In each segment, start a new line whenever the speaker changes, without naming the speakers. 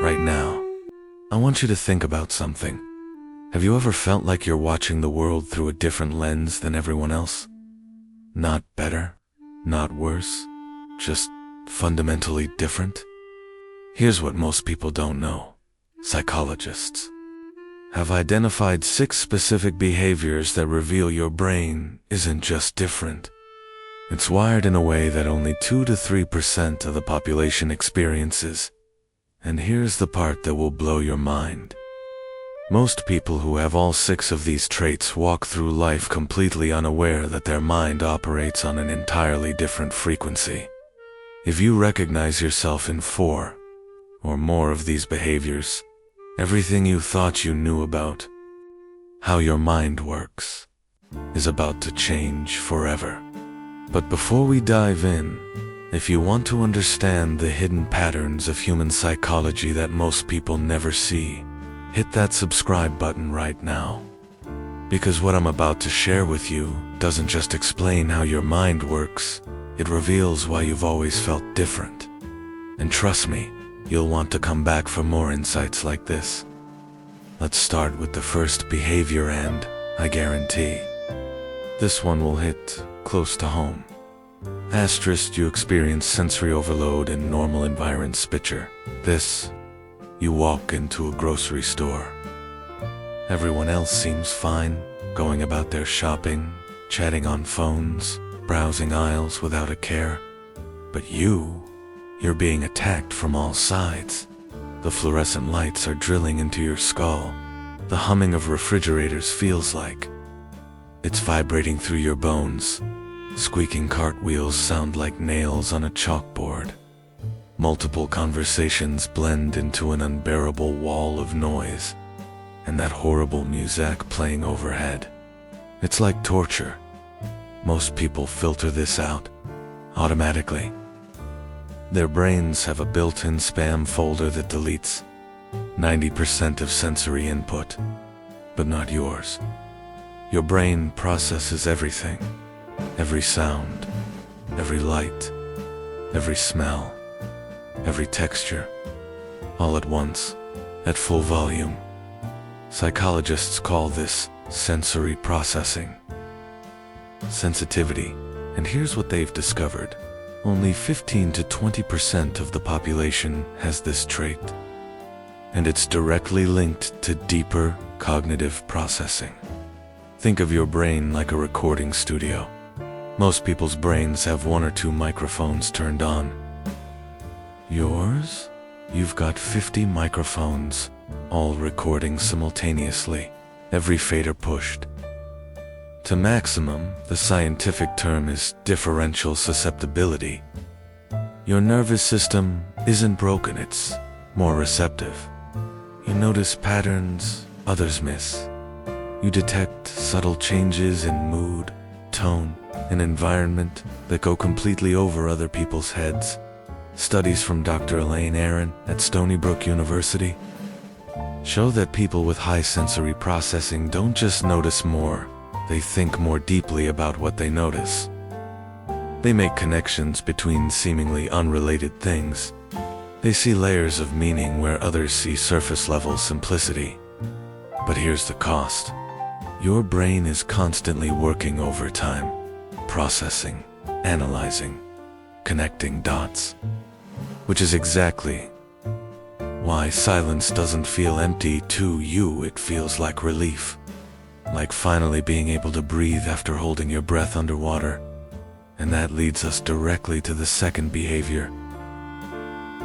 right now, I want you to think about something. Have you ever felt like you're watching the world through a different lens than everyone else? Not better, not worse, just fundamentally different? Here's what most people don't know. Psychologists have identified 6 specific behaviors that reveal your brain isn't just different. It's wired in a way that only 2 to 3% of the population experiences. And here's the part that will blow your mind. Most people who have all 6 of these traits walk through life completely unaware that their mind operates on an entirely different frequency. If you recognize yourself in 4 or more of these behaviors, everything you thought you knew about how your mind works is about to change forever. But before we dive in, if you want to understand the hidden patterns of human psychology that most people never see, hit that subscribe button right now. Because what I'm about to share with you doesn't just explain how your mind works, it reveals why you've always felt different. And trust me, you'll want to come back for more insights like this. Let's start with the first behavior, and I guarantee this one will hit close to home. Asterisk, you experience sensory overload in normal environments. Picture this. You walk into a grocery store. Everyone else seems fine, going about their shopping, chatting on phones, browsing aisles without a care. But you're being attacked from all sides. The fluorescent lights are drilling into your skull. The humming of refrigerators feels like it's vibrating through your bones. Squeaking cartwheels sound like nails on a chalkboard. Multiple conversations blend into an unbearable wall of noise, and that horrible music playing overhead. It's like torture. Most people filter this out automatically. Their brains have a built-in spam folder that deletes 90% of sensory input, but not yours. Your brain processes everything. Every sound, every light, every smell, every texture, all at once, at full volume. Psychologists call this sensory processing. Sensitivity, and here's what they've discovered. Only 15 to 20% of the population has this trait, and it's directly linked to deeper cognitive processing. Think of your brain like a recording studio. Most people's brains have 1 or 2 microphones turned on. Yours? You've got 50 microphones, all recording simultaneously, every fader pushed to maximum. The scientific term is differential susceptibility. Your nervous system isn't broken, it's more receptive. You notice patterns others miss. You detect subtle changes in mood, tone, and environment that go completely over other people's heads. Studies from Dr. Elaine Aron at Stony Brook University show that people with high sensory processing don't just notice more, they think more deeply about what they notice. They make connections between seemingly unrelated things. They see layers of meaning where others see surface-level simplicity. But here's the cost. Your brain is constantly working overtime, processing, analyzing, connecting dots. Which is exactly why silence doesn't feel empty to you. It feels like relief. Like finally being able to breathe after holding your breath underwater. And that leads us directly to the second behavior.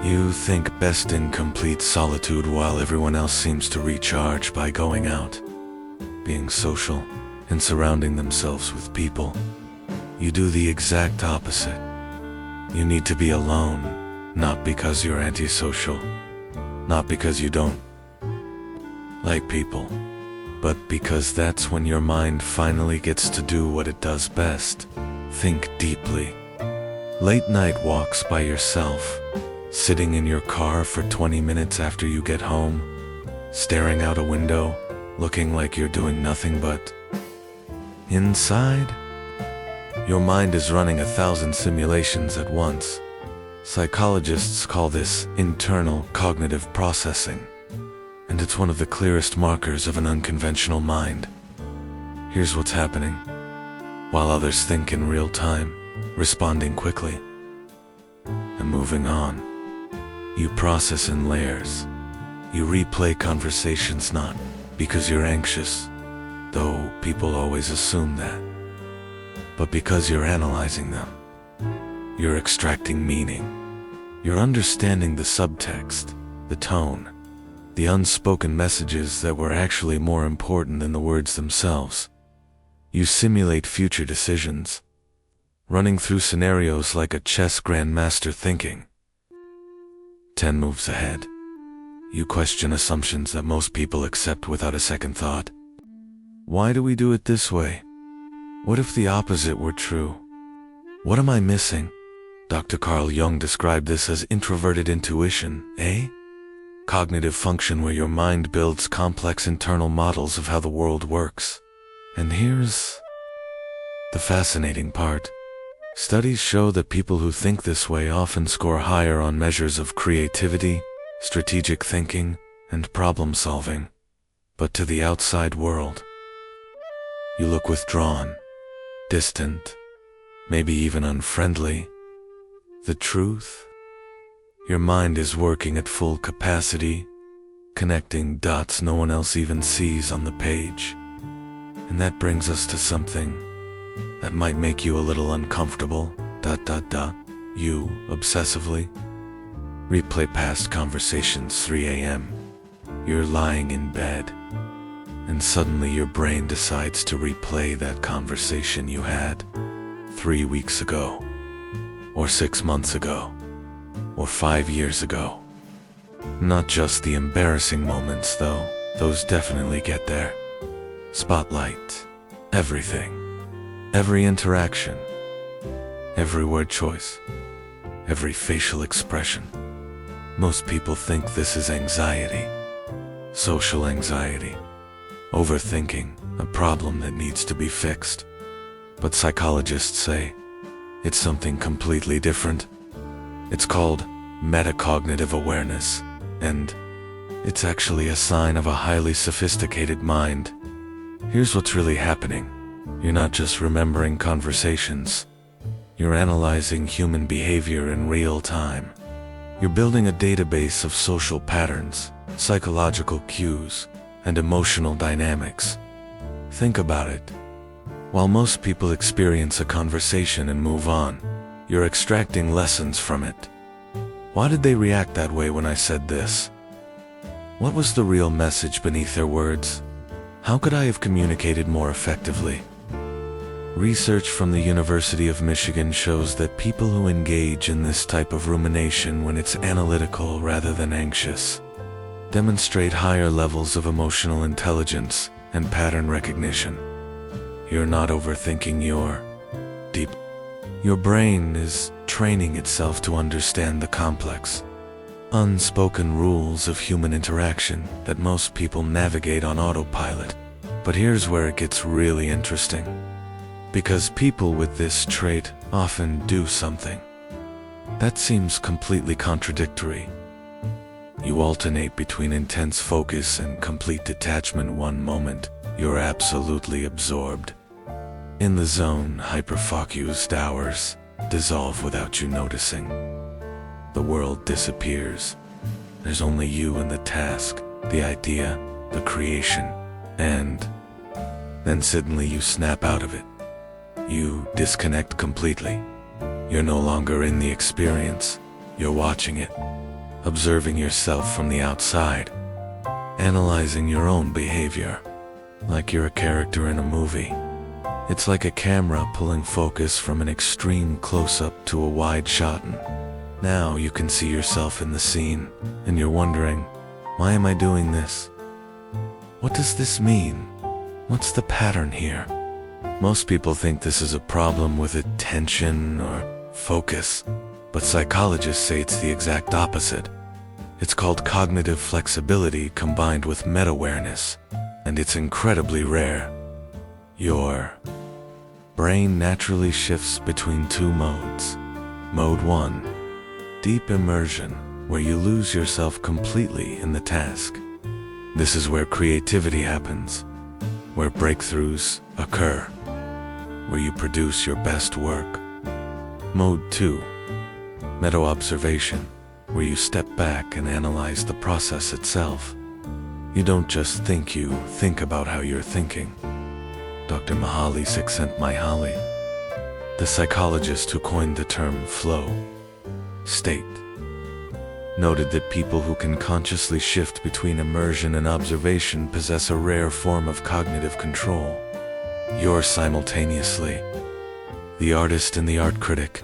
You think best in complete solitude while everyone else seems to recharge by going out, being social, and surrounding themselves with people. You do the exact opposite. You need to be alone, not because you're antisocial, not because you don't like people, but because that's when your mind finally gets to do what it does best. Think deeply. Late night walks by yourself, sitting in your car for 20 minutes after you get home, staring out a window, looking like you're doing nothing but inside. Your mind is running 1,000 simulations at once. Psychologists call this internal cognitive processing, and it's one of the clearest markers of an unconventional mind. Here's what's happening. While others think in real time, responding quickly, and moving on, you process in layers. You replay conversations not because you're anxious, though people always assume that, but because you're analyzing them. You're extracting meaning. You're understanding the subtext, the tone, the unspoken messages that were actually more important than the words themselves. You simulate future decisions, running through scenarios like a chess grandmaster thinking 10 moves ahead. You question assumptions that most people accept without a second thought. Why do we do it this way? What if the opposite were true? What am I missing? Dr. Carl Jung described this as introverted intuition, a cognitive function where your mind builds complex internal models of how the world works. And here's the fascinating part. Studies show that people who think this way often score higher on measures of creativity, strategic thinking, and problem solving. But to the outside world, you look withdrawn, distant, maybe even unfriendly. The truth? Your mind is working at full capacity, connecting dots no one else even sees on the page. And that brings us to something that might make you a little uncomfortable. You, obsessively, replay past conversations 3 a.m. You're lying in bed, and suddenly your brain decides to replay that conversation you had 3 weeks ago, or 6 months ago, or 5 years ago. Not just the embarrassing moments, though. Those definitely get there. Spotlight everything. Every interaction. Every word choice. Every facial expression. Most people think this is anxiety. Social anxiety. Overthinking, a problem that needs to be fixed. But psychologists say it's something completely different. It's called metacognitive awareness, and it's actually a sign of a highly sophisticated mind. Here's what's really happening. You're not just remembering conversations. You're analyzing human behavior in real time. You're building a database of social patterns, psychological cues, and emotional dynamics. Think about it. While most people experience a conversation and move on, you're extracting lessons from it. Why did they react that way when I said this? What was the real message beneath their words? How could I have communicated more effectively? Research from the University of Michigan shows that people who engage in this type of rumination when it's analytical rather than anxious demonstrate higher levels of emotional intelligence and pattern recognition. You're not overthinking your deep. Your brain is training itself to understand the complex, unspoken rules of human interaction that most people navigate on autopilot. But here's where it gets really interesting. Because people with this trait often do something that seems completely contradictory. You alternate between intense focus and complete detachment. One moment, you're absolutely absorbed. In the zone, hyper-focused hours dissolve without you noticing. The world disappears. There's only you and the task, the idea, the creation, and then suddenly you snap out of it. You disconnect completely. You're no longer in the experience. You're watching it, observing yourself from the outside, analyzing your own behavior, like you're a character in a movie. It's like a camera pulling focus from an extreme close-up to a wide shot, and now you can see yourself in the scene, and you're wondering, why am I doing this? What does this mean? What's the pattern here? Most people think this is a problem with attention or focus, but psychologists say it's the exact opposite. It's called cognitive flexibility combined with meta-awareness, and it's incredibly rare. Your brain naturally shifts between two modes. Mode 1, deep immersion, where you lose yourself completely in the task. This is where creativity happens, where breakthroughs occur, where you produce your best work. Mode 2. Meta-observation, where you step back and analyze the process itself. You don't just think, you think about how you're thinking. Dr. Mihaly Csikszentmihalyi, the psychologist who coined the term flow state, noted that people who can consciously shift between immersion and observation possess a rare form of cognitive control. You're simultaneously the artist and the art critic,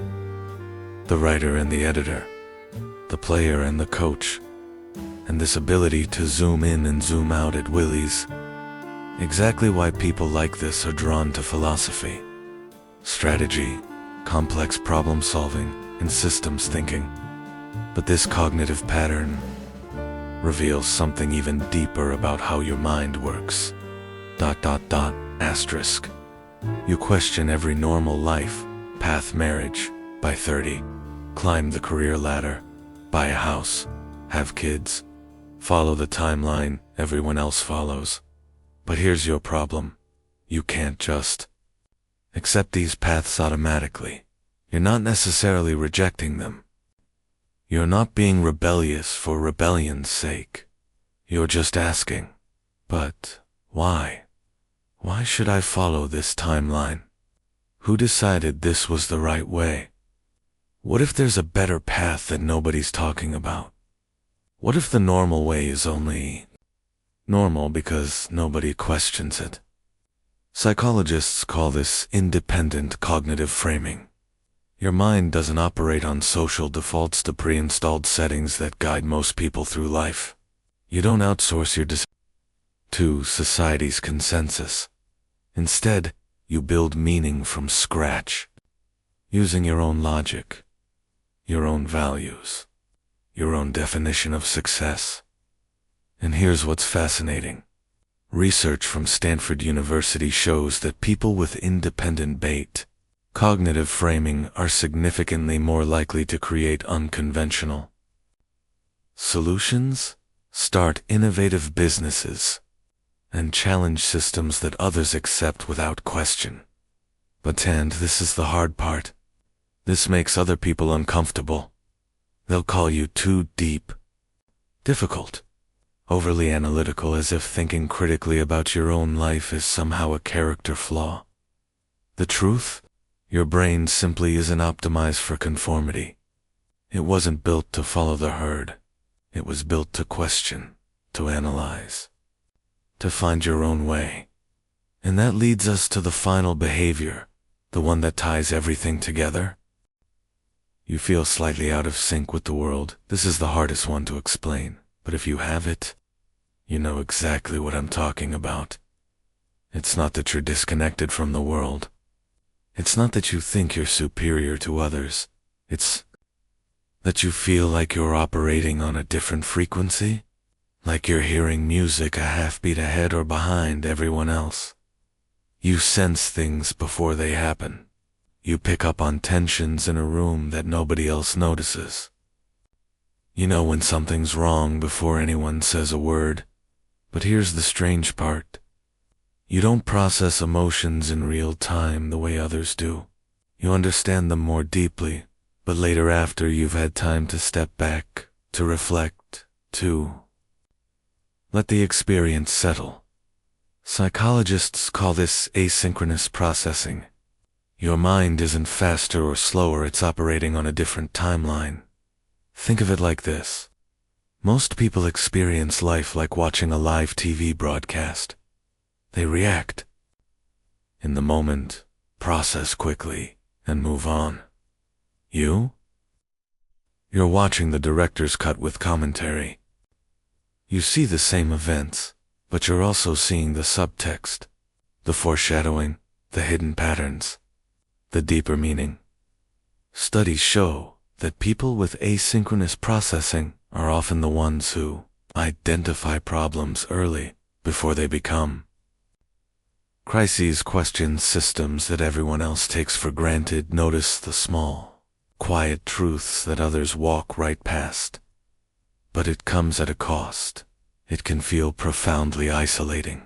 the writer and the editor, the player and the coach, and this ability to zoom in and zoom out at willies. Exactly why people like this are drawn to philosophy, strategy, complex problem solving, and systems thinking. But this cognitive pattern reveals something even deeper about how your mind works. ... Asterisk. You question every normal life path: marriage by 30, climb the career ladder, buy a house, have kids, follow the timeline everyone else follows. But here's your problem. You can't just accept these paths automatically. You're not necessarily rejecting them. You're not being rebellious for rebellion's sake. You're just asking, but why? Why should I follow this timeline? Who decided this was the right way? What if there's a better path that nobody's talking about? What if the normal way is only normal because nobody questions it? Psychologists call this independent cognitive framing. Your mind doesn't operate on social defaults to pre-installed settings that guide most people through life. You don't outsource your decisions to society's consensus. Instead, you build meaning from scratch, using your own logic, your own values, your own definition of success. And here's what's fascinating. Research from Stanford University shows that people with independent cognitive framing are significantly more likely to create unconventional solutions, start innovative businesses, and challenge systems that others accept without question. And this is the hard part. This makes other people uncomfortable. They'll call you too deep, difficult, overly analytical, as if thinking critically about your own life is somehow a character flaw. The truth? Your brain simply isn't optimized for conformity. It wasn't built to follow the herd. It was built to question, to analyze, to find your own way. And that leads us to the final behavior, the one that ties everything together. You feel slightly out of sync with the world. This is the hardest one to explain, but if you have it, you know exactly what I'm talking about. It's not that you're disconnected from the world. It's not that you think you're superior to others. It's that you feel like you're operating on a different frequency, like you're hearing music a half beat ahead or behind everyone else. You sense things before they happen. You pick up on tensions in a room that nobody else notices. You know when something's wrong before anyone says a word. But here's the strange part. You don't process emotions in real time the way others do. You understand them more deeply, but later, after you've had time to step back, to reflect, to let the experience settle. Psychologists call this asynchronous processing. Your mind isn't faster or slower, it's operating on a different timeline. Think of it like this. Most people experience life like watching a live TV broadcast. They react in the moment, process quickly, and move on. You're watching the director's cut with commentary. You see the same events, but you're also seeing the subtext, the foreshadowing, the hidden patterns, the deeper meaning. Studies show that people with asynchronous processing are often the ones who identify problems early, before they become crises, question systems that everyone else takes for granted, notice the small quiet truths that others walk right past. But it comes at a cost. It can feel profoundly isolating.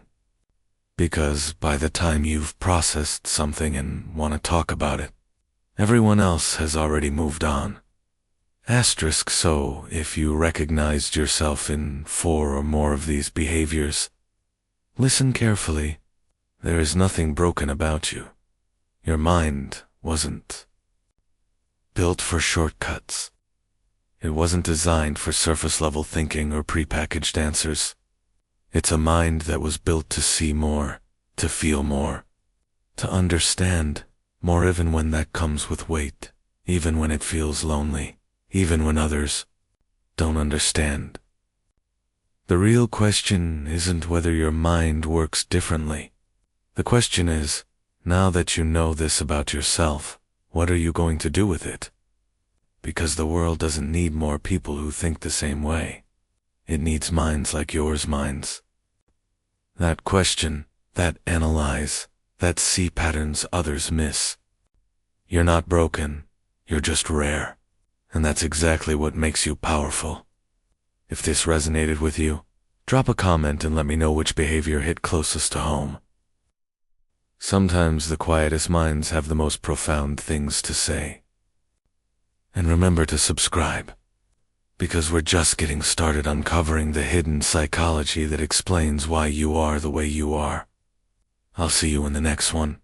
Because by the time you've processed something and want to talk about it, everyone else has already moved on. So, if you recognized yourself in 4 or more of these behaviors, listen carefully. There is nothing broken about you. Your mind wasn't built for shortcuts. It wasn't designed for surface-level thinking or prepackaged answers. It's a mind that was built to see more, to feel more, to understand more, even when that comes with weight, even when it feels lonely, even when others don't understand. The real question isn't whether your mind works differently. The question is, now that you know this about yourself, what are you going to do with it? Because the world doesn't need more people who think the same way. It needs minds like yours, minds that question, that analyze, that see patterns others miss. You're not broken, you're just rare. And that's exactly what makes you powerful. If this resonated with you, drop a comment and let me know which behavior hit closest to home. Sometimes the quietest minds have the most profound things to say. And remember to subscribe, because we're just getting started uncovering the hidden psychology that explains why you are the way you are. I'll see you in the next one.